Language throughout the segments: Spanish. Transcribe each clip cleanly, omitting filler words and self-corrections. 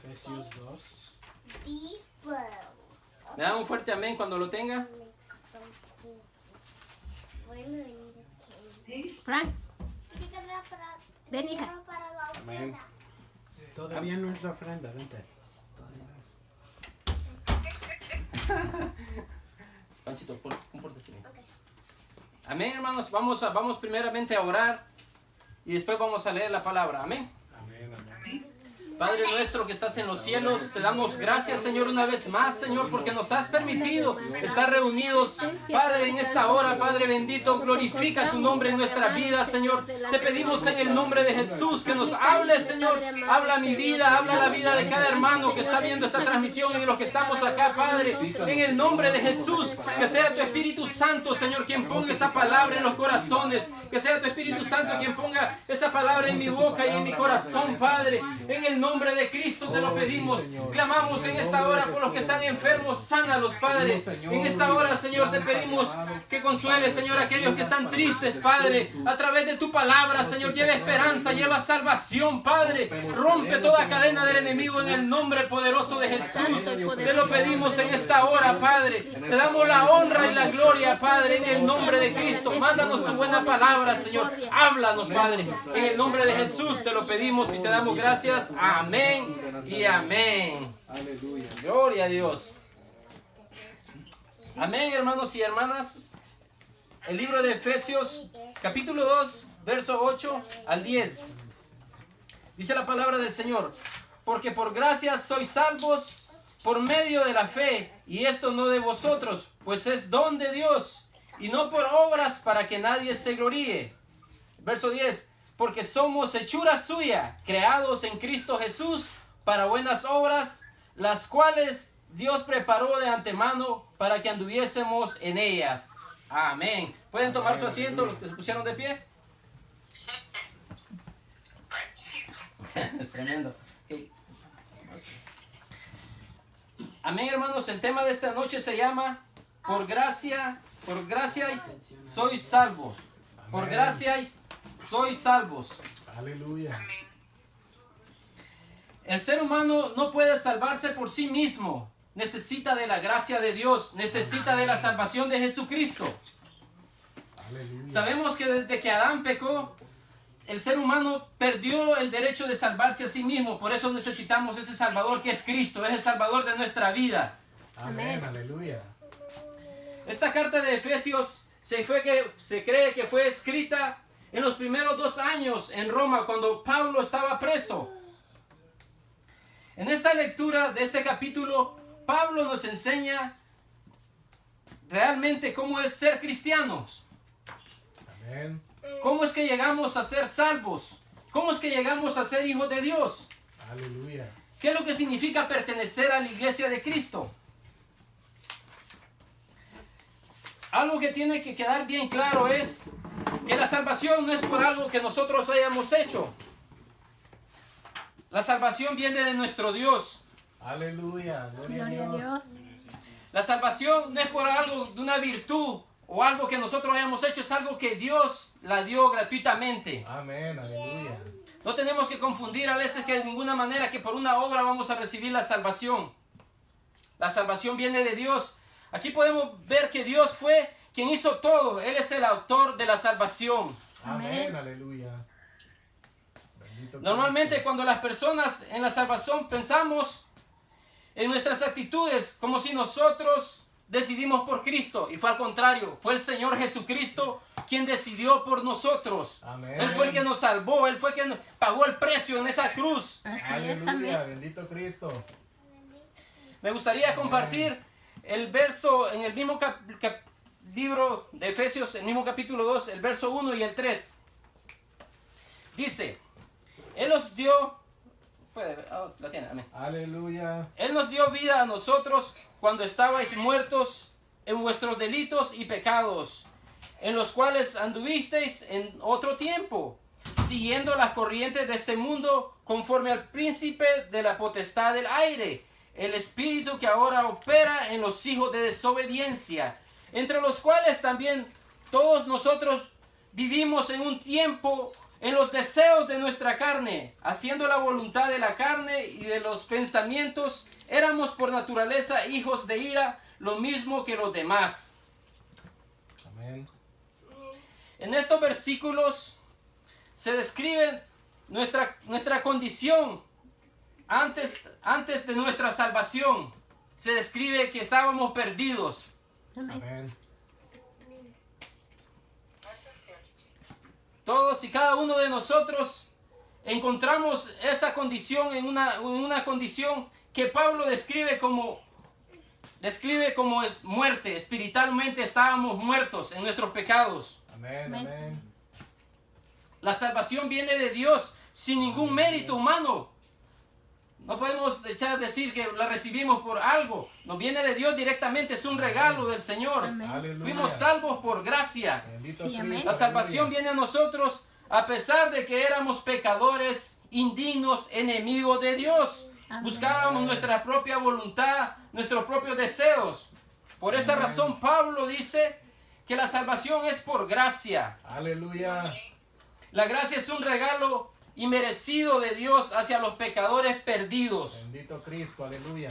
Efesios 2. ¿Me da un fuerte amén cuando lo tenga? Frank, ven, hija. Amén. Todavía no es la ofrenda, vente. Panchito, compórtese bien. Amén, hermanos. Vamos primeramente a orar y después vamos a leer la palabra. Amén. Amén, amén. Padre nuestro que estás en los cielos, te damos gracias, Señor, una vez más, Señor, porque nos has permitido estar reunidos, Padre, en esta hora. Padre bendito, glorifica tu nombre en nuestra vida, Señor. Te pedimos en el nombre de Jesús que nos hables, Señor. Habla mi vida, habla la vida de cada hermano que está viendo esta transmisión y de los que estamos acá, Padre. En el nombre de Jesús, que sea tu Espíritu Santo, Señor, quien ponga esa palabra en los corazones. Que sea tu Espíritu Santo quien ponga esa palabra en mi boca y en mi corazón, Padre. En el nombre de Cristo te lo pedimos. Clamamos en esta hora por los que están enfermos, sánalos, Padre. En esta hora, Señor, te pedimos que consueles, Señor, a aquellos que están tristes, Padre. A través de tu palabra, Señor, lleva esperanza, lleva salvación, Padre. Rompe toda cadena del enemigo en el nombre poderoso de Jesús. Te lo pedimos en esta hora, Padre. Te damos la honra y la gloria, Padre, en el nombre de Cristo. Mándanos tu buena palabra, Señor. Háblanos, Padre. En el nombre de Jesús te lo pedimos y te damos gracias. Amén y amén. Aleluya. Gloria a Dios. Amén, hermanos y hermanas. El libro de Efesios, capítulo 2, verso 8 al 10. Dice la palabra del Señor: porque por gracia sois salvos por medio de la fe, y esto no de vosotros, pues es don de Dios, y no por obras para que nadie se gloríe. Verso 10. Porque somos hechura suya, creados en Cristo Jesús para buenas obras, las cuales Dios preparó de antemano para que anduviésemos en ellas. Amén. ¿Pueden tomar su asiento los que se pusieron de pie? Es tremendo. Okay. Amén, hermanos. El tema de esta noche se llama por gracia sois salvos. Por gracia sois salvos. Aleluya. El ser humano no puede salvarse por sí mismo. Necesita de la gracia de Dios. Necesita de la salvación de Jesucristo. Aleluya. Sabemos que desde que Adán pecó, el ser humano perdió el derecho de salvarse a sí mismo. Por eso necesitamos ese Salvador que es Cristo. Es el Salvador de nuestra vida. Amén. Aleluya. Esta carta de Efesios se cree que fue escrita en los primeros 2 años en Roma, cuando Pablo estaba preso. En esta lectura de este capítulo, Pablo nos enseña realmente cómo es ser cristianos. Amén. Cómo es que llegamos a ser salvos. Cómo es que llegamos a ser hijos de Dios. Aleluya. ¿Qué es lo que significa pertenecer a la iglesia de Cristo? Algo que tiene que quedar bien claro es que la salvación no es por algo que nosotros hayamos hecho. La salvación viene de nuestro Dios. Aleluya. Gloria a Gloria a Dios. Dios. La salvación no es por algo de una virtud o algo que nosotros hayamos hecho, es algo que Dios la dio gratuitamente. Amén. Aleluya. No tenemos que confundir a veces que de ninguna manera que por una obra vamos a recibir la salvación. La salvación viene de Dios. Aquí podemos ver que Dios fue quien hizo todo. Él es el autor de la salvación. Amén. Aleluya. Bendito Normalmente Cristo. cuando las personas en la salvación pensamos en nuestras actitudes como si nosotros decidimos por Cristo, y fue al contrario. Fue el Señor Jesucristo quien decidió por nosotros. Amén. Él fue el que nos salvó. Él fue quien pagó el precio en esa cruz. Así es Aleluya. también. Bendito Cristo. Me gustaría compartir el verso en el mismo libro de Efesios, el mismo capítulo 2, el verso 1 y el 3. Dice: Él os dio, la tiene, amén. Aleluya. Él nos dio vida a nosotros cuando estabais muertos en vuestros delitos y pecados, en los cuales anduvisteis en otro tiempo, siguiendo las corrientes de este mundo, conforme al príncipe de la potestad del aire, el espíritu que ahora opera en los hijos de desobediencia, entre los cuales también todos nosotros vivimos en un tiempo en los deseos de nuestra carne, haciendo la voluntad de la carne y de los pensamientos, éramos por naturaleza hijos de ira, lo mismo que los demás. Amén. En estos versículos se describe nuestra condición antes de nuestra salvación. Se describe que estábamos perdidos. Amén. Amén. Todos y cada uno de nosotros encontramos esa condición en una condición que Pablo describe como muerte. Espiritualmente estábamos muertos en nuestros pecados. Amén. Amén. Amén. La salvación viene de Dios sin ningún mérito humano. No podemos decir que la recibimos por algo. Nos viene de Dios directamente, es un regalo del Señor. Amén. Aleluya. Fuimos salvos por gracia. Bendito Sí, amén. Cristo. La salvación Aleluya. viene a nosotros a pesar de que éramos pecadores, indignos, enemigos de Dios. Amén. Buscábamos nuestra propia voluntad, nuestros propios deseos. Por esa Amén. razón Pablo dice que la salvación es por gracia. Aleluya. La gracia es un regalo inmerecido de Dios hacia los pecadores perdidos. Bendito Cristo. Aleluya.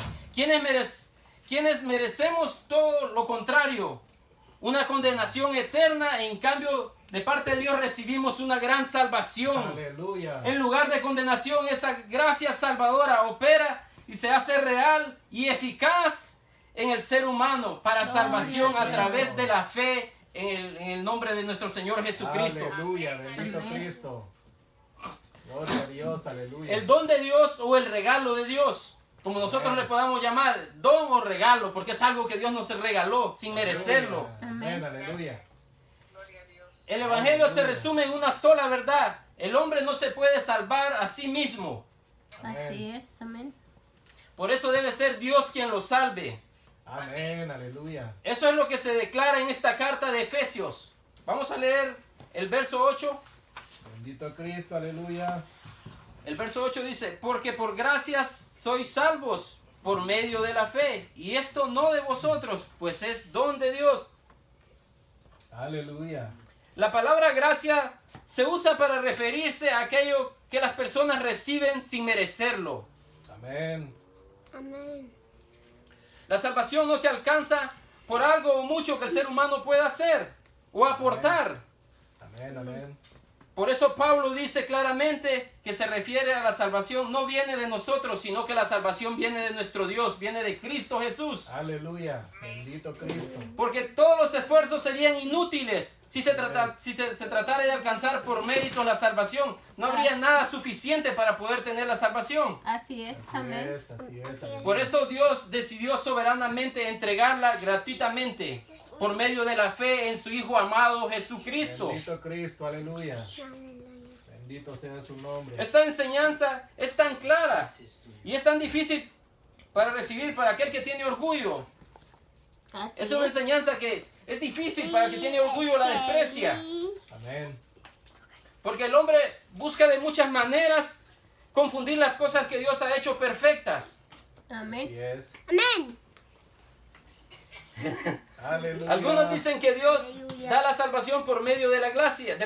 Quienes merecemos todo lo contrario, una condenación eterna, en cambio de parte de Dios recibimos una gran salvación. Aleluya. En lugar de condenación, esa gracia salvadora opera y se hace real y eficaz en el ser humano para Gloria salvación a a Dios. través de la fe en el nombre de nuestro Señor Jesucristo. Aleluya. Bendito Amén. Cristo. Gloria a Dios. Aleluya. El don de Dios o el regalo de Dios, como nosotros Amén. le podamos llamar, don o regalo, porque es algo que Dios nos regaló sin merecerlo. Amén. Aleluya. El Evangelio se Aleluya. resume en una sola verdad. El hombre no se puede salvar a sí mismo. Así es. Amén. Por eso debe ser Dios quien lo salve. Amén. Aleluya. Eso es lo que se declara en esta carta de Efesios. Vamos a leer el verso 8. Bendito Cristo. Aleluya. El verso 8 dice, porque por gracias sois salvos por medio de la fe. Y esto no de vosotros, pues es don de Dios. Aleluya. La palabra gracia se usa para referirse a aquello que las personas reciben sin merecerlo. Amén. Amén. La salvación no se alcanza por algo o mucho que el ser humano pueda hacer o aportar. Amén. Amén. Por eso Pablo dice claramente que se refiere a la salvación, no viene de nosotros, sino que la salvación viene de nuestro Dios, viene de Cristo Jesús. Aleluya. Bendito Cristo. Porque todos los esfuerzos serían inútiles si se tratara de alcanzar por mérito la salvación. No habría nada suficiente para poder tener la salvación. Así es. Así Amén. es. Así es. Aleluya. Por eso Dios decidió soberanamente entregarla gratuitamente por medio de la fe en su Hijo amado Jesucristo. Bendito Cristo. Aleluya. Bendito sea su nombre. Esta enseñanza es tan clara y es tan difícil para recibir para aquel que tiene orgullo. Así Es una enseñanza que es difícil para el que tiene orgullo, la desprecia. Amén. Porque el hombre busca de muchas maneras confundir las cosas que Dios ha hecho perfectas. Así Amén. es. Amén. Aleluya. Algunos dicen que Dios da la salvación por medio de la gracia.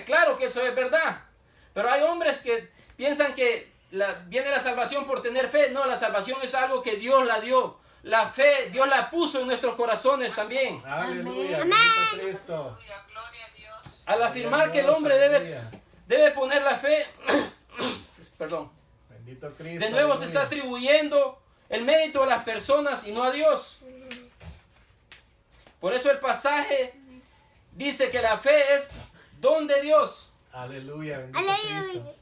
Claro que eso es verdad. Pero hay hombres que piensan que viene la salvación por tener fe. No, la salvación es algo que Dios la dio. La fe, Dios la puso en nuestros corazones también. Aleluya. Amén. Bendito Cristo. Al afirmar que el hombre debe poner la fe, perdón, Bendito Cristo. de nuevo se aleluya. está atribuyendo el mérito a las personas y no a Dios. Por eso el pasaje dice que la fe es don de Dios. Aleluya. Bendito Cristo.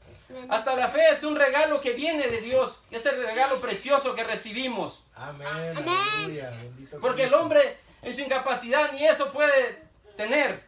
Hasta la fe es un regalo que viene de Dios. Es el regalo precioso que recibimos. Amén. Aleluya. Bendito Porque el Cristo. hombre en su incapacidad ni eso puede tener,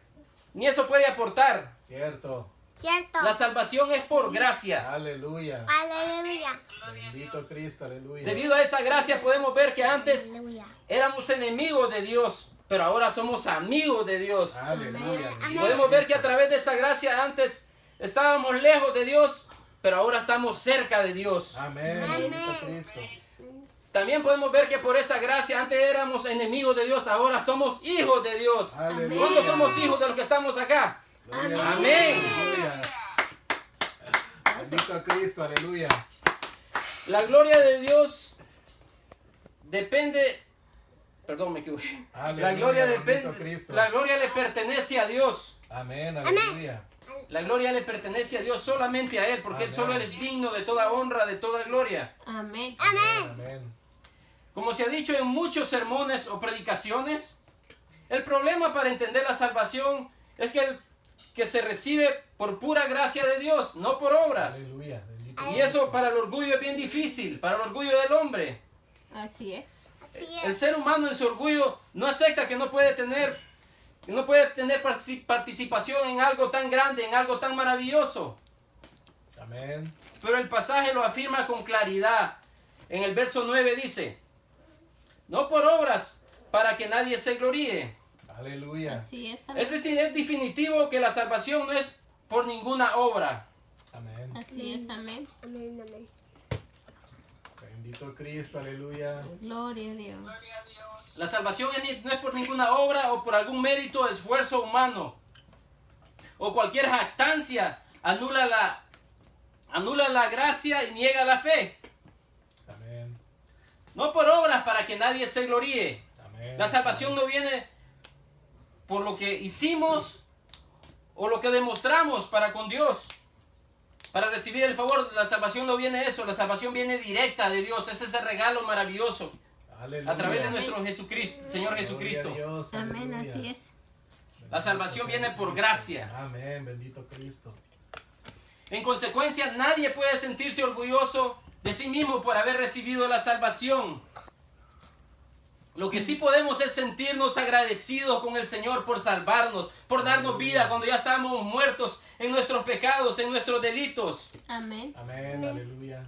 ni eso puede aportar. Cierto. Cierto. La salvación es por gracia. Aleluya. Aleluya. Bendito Cristo. Aleluya. Debido a esa gracia podemos ver que antes Aleluya. éramos enemigos de Dios, pero ahora somos amigos de Dios. Aleluya. Amén. Podemos ver que a través de esa gracia antes estábamos lejos de Dios, pero ahora estamos cerca de Dios. Amén. Bendito Cristo. También podemos ver que por esa gracia antes éramos enemigos de Dios, ahora somos hijos de Dios. Aleluya. ¿Cuántos somos hijos de los que estamos acá? Gloria a Dios. Amén. Aleluya. Bendito Cristo, aleluya. La gloria de Dios depende, perdón, me equivoqué. Aleluya, La gloria bendito depende, Cristo. la gloria le pertenece a Dios. Amén, aleluya. La gloria le pertenece a Dios, solamente a Él, porque Él Amén. solo Él es digno de toda honra, de toda gloria. Amén. Amén. Como se ha dicho en muchos sermones o predicaciones, el problema para entender la salvación es que se recibe por pura gracia de Dios, no por obras. Aleluya. Bendito Y eso para el orgullo es bien difícil, para el orgullo del hombre. Así es. Así El es. ser humano en su orgullo no acepta que no puede tener participación en algo tan grande, en algo tan maravilloso. Amén. Pero el pasaje lo afirma con claridad. En el verso 9 dice, no por obras para que nadie se gloríe. Aleluya. Así es. Amén. Es definitivo que la salvación no es por ninguna obra. Amén. Así es. Amén. Amén, amén. Bendito Cristo, aleluya. Gloria a Dios. La salvación no es por ninguna obra o por algún mérito o esfuerzo humano. O cualquier jactancia anula la gracia y niega la fe. Amén. No por obras para que nadie se gloríe. Amén. La salvación no viene por lo que hicimos o lo que demostramos para con Dios. Para recibir el favor, la salvación no viene eso. La salvación viene directa de Dios. Ese es el regalo maravilloso. Aleluya. A través de nuestro Jesucristo, Señor Jesucristo. Gloria a Dios, Amén. aleluya. Así es. La salvación viene por gracia. Amén, bendito Cristo. En consecuencia, nadie puede sentirse orgulloso de sí mismo por haber recibido la salvación. Lo que sí podemos es sentirnos agradecidos con el Señor por salvarnos, por darnos vida cuando ya estábamos muertos en nuestros pecados, en nuestros delitos. Amén. Amén, aleluya.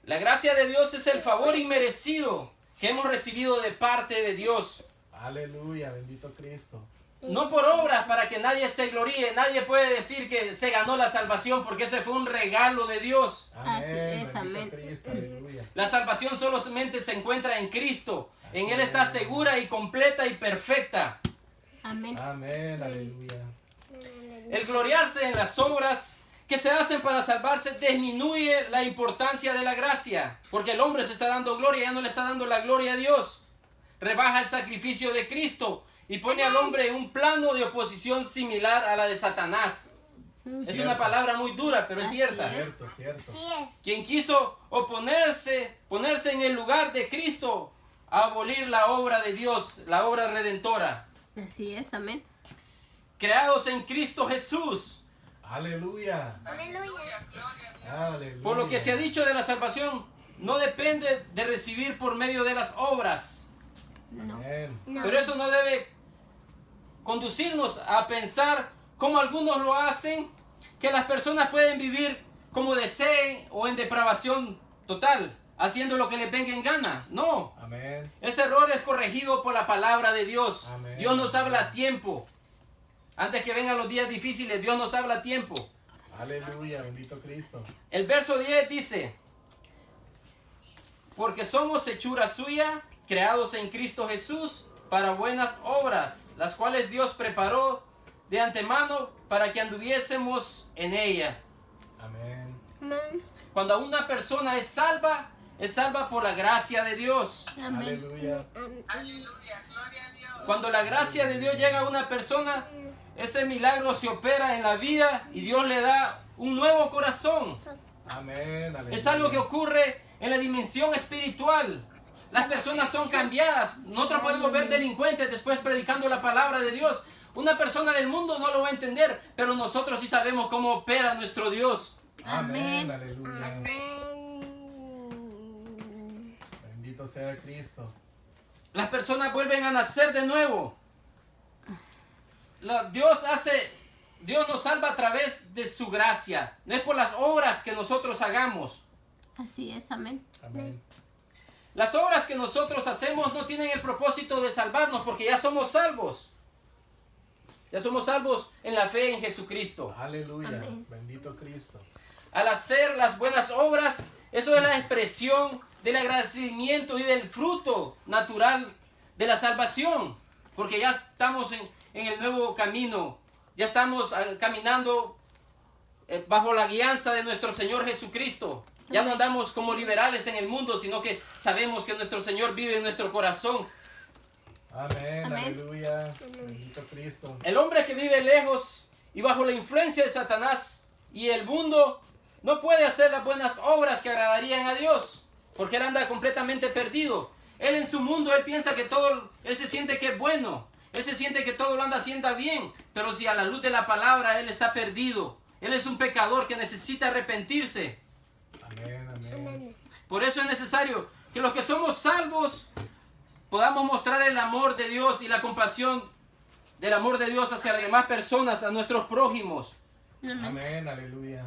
La gracia de Dios es el favor inmerecido que hemos recibido de parte de Dios. Aleluya, bendito Cristo. No por obras para que nadie se gloríe. Nadie puede decir que se ganó la salvación porque ese fue un regalo de Dios. Amén, Así es, bendito amén. Cristo, aleluya. La salvación solamente se encuentra en Cristo. En Él está segura y completa y perfecta. Amén. Amén, aleluya. El gloriarse en las obras que se hacen para salvarse disminuye la importancia de la gracia. Porque el hombre se está dando gloria, ya no le está dando la gloria a Dios. Rebaja el sacrificio de Cristo y pone al hombre en un plano de oposición similar a la de Satanás. Es una palabra muy dura, pero es Así cierta. es. Cierto, cierto. Así es. Quien quiso ponerse en el lugar de Cristo, a abolir la obra de Dios, la obra redentora. Así es. Amén. Creados en Cristo Jesús. Aleluya. Aleluya. Aleluya. Por lo que se ha dicho de la salvación, no depende de recibir por medio de las obras. No. Amén. No. Pero eso no debe conducirnos a pensar, como algunos lo hacen, que las personas pueden vivir como deseen o en depravación total, haciendo lo que les venga en gana. No. Amén. Ese error es corregido por la palabra de Dios. Amén. Dios nos habla a tiempo. Antes que vengan los días difíciles, Dios nos habla a tiempo. Aleluya, bendito Cristo. El verso 10 dice, porque somos hechura suya, creados en Cristo Jesús, para buenas obras, las cuales Dios preparó de antemano para que anduviésemos en ellas. Amén. Amén. Cuando una persona es salva por la gracia de Dios. Amén. Aleluya. Cuando la gracia de Dios llega a una persona, ese milagro se opera en la vida y Dios le da un nuevo corazón. Amén. Aleluya. Es algo que ocurre en la dimensión espiritual. Las personas son cambiadas. Nosotros podemos ver delincuentes después predicando la palabra de Dios. Una persona del mundo no lo va a entender, pero nosotros sí sabemos cómo opera nuestro Dios. Amén. Amén. Aleluya. Amén. Bendito sea Cristo. Las personas vuelven a nacer de nuevo. Dios nos salva a través de su gracia. No es por las obras que nosotros hagamos. Así es. Amén. Amén. Las obras que nosotros hacemos no tienen el propósito de salvarnos porque ya somos salvos. Ya somos salvos en la fe en Jesucristo. Aleluya. Amén. Bendito Cristo. Al hacer las buenas obras, eso es la expresión del agradecimiento y del fruto natural de la salvación. Porque ya estamos en el nuevo camino. Ya estamos caminando bajo la guianza de nuestro Señor Jesucristo. Ya no andamos como liberales en el mundo, sino que sabemos que nuestro Señor vive en nuestro corazón. Amén, Amén. aleluya. Bendito Cristo. El hombre que vive lejos y bajo la influencia de Satanás y el mundo no puede hacer las buenas obras que agradarían a Dios, porque él anda completamente perdido. Él en su mundo, él piensa que todo, él se siente que es bueno, él se siente que todo lo anda haciendo bien, pero si a la luz de la palabra él está perdido, él es un pecador que necesita arrepentirse. Amén, amén. Amén. Por eso es necesario que los que somos salvos podamos mostrar el amor de Dios y la compasión del amor de Dios hacia las demás personas, a nuestros prójimos. Amén. Amén, aleluya.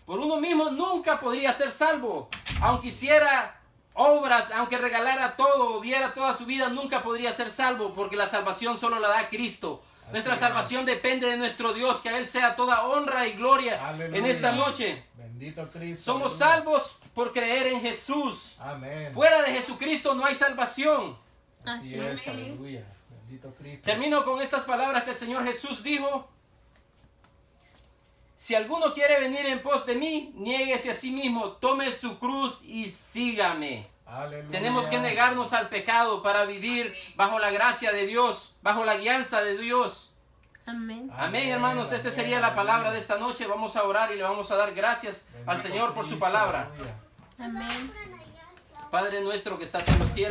Por uno mismo nunca podría ser salvo. Aunque hiciera obras, aunque regalara todo, diera toda su vida, nunca podría ser salvo, porque la salvación solo la da Cristo. Nuestra es. salvación depende de nuestro Dios, que a Él sea toda honra y gloria Aleluya. en esta noche. Bendito Cristo. Somos aleluya. salvos por creer en Jesús. Amén. Fuera de Jesucristo no hay salvación. Así Así es, es. aleluya. Bendito Cristo. Termino con estas palabras que el Señor Jesús dijo. Si alguno quiere venir en pos de mí, niéguese a sí mismo, tome su cruz y sígame. Aleluya. Tenemos que negarnos al pecado para vivir bajo la gracia de Dios, bajo la guianza de Dios. Amén. Amén, hermanos. Esta amén, sería la palabra aleluya. de esta noche. Vamos a orar y le vamos a dar gracias al Bendito Señor por su Cristo, palabra. aleluya. Amén. Padre nuestro que estás en los cielos.